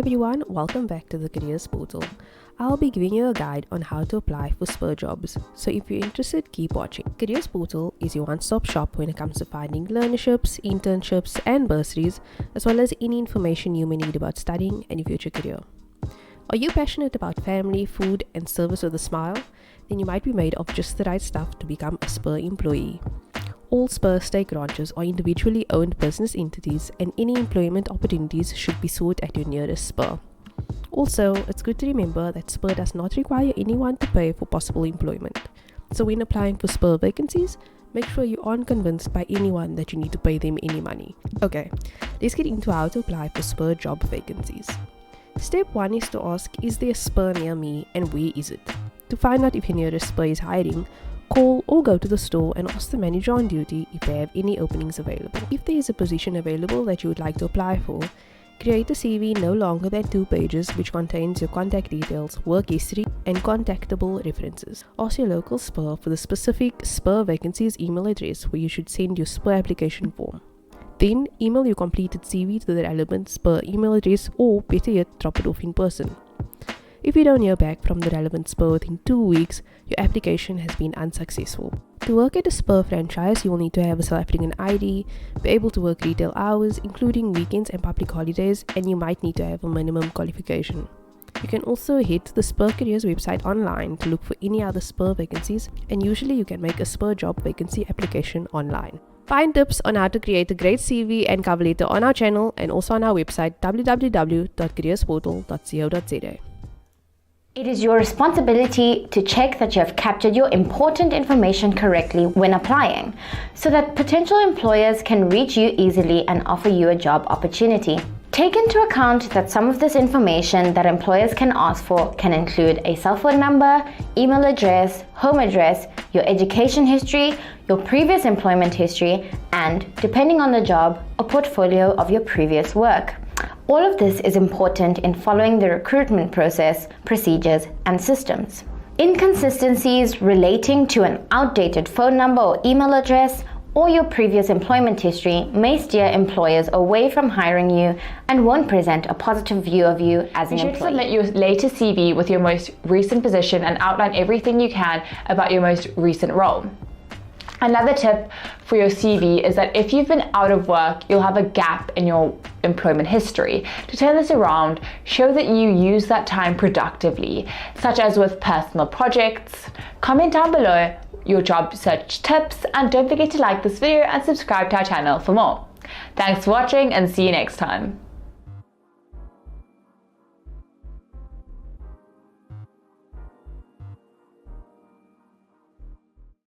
everyone, welcome back to the Careers Portal. I'll be giving you a guide on how to apply for Spur jobs, so if you're interested, keep watching. Careers Portal is your one-stop shop when it comes to finding learnerships, internships and bursaries, as well as any information you may need about studying and your future career. Are you passionate about family, food and service with a smile? Then you might be made of just the right stuff to become a Spur employee. All Spur Steak Ranches are individually owned business entities, and any employment opportunities should be sought at your nearest Spur. Also, it's good to remember that Spur does not require anyone to pay for possible employment. So when applying for Spur vacancies, make sure you aren't convinced by anyone that you need to pay them any money. Okay, let's get into how to apply for Spur job vacancies. Step 1 is to ask, is there a Spur near me and where is it? To find out if your nearest Spur is hiring, call or go to the store and ask the manager on duty if they have any openings available. If there is a position available that you would like to apply for, create a CV no longer than 2 pages which contains your contact details, work history and contactable references. Ask your local Spur for the specific Spur vacancies email address where you should send your Spur application form. Then email your completed CV to the relevant Spur email address, or better yet, drop it off in person. If you don't hear back from the relevant Spur within 2 weeks, your application has been unsuccessful. To work at a Spur franchise, you will need to have a South African ID, be able to work retail hours, including weekends and public holidays, and you might need to have a minimum qualification. You can also head to the Spur Careers website online to look for any other Spur vacancies, and usually you can make a Spur job vacancy application online. Find tips on how to create a great CV and cover letter on our channel and also on our website www.careersportal.co.za. It is your responsibility to check that you have captured your important information correctly when applying, so that potential employers can reach you easily and offer you a job opportunity. Take into account that some of this information that employers can ask for can include a cell phone number, email address, home address, your education history, your previous employment history, and, depending on the job, a portfolio of your previous work. All of this is important in following the recruitment process, procedures, and systems. Inconsistencies relating to an outdated phone number or email address or your previous employment history may steer employers away from hiring you and won't present a positive view of you as an employee. You should submit your latest CV with your most recent position and outline everything you can about your most recent role. Another tip for your CV is that if you've been out of work, you'll have a gap in your employment history. To turn this around, show that you use that time productively, such as with personal projects. Comment down below your job search tips, and don't forget to like this video and subscribe to our channel for more. Thanks for watching and see you next time.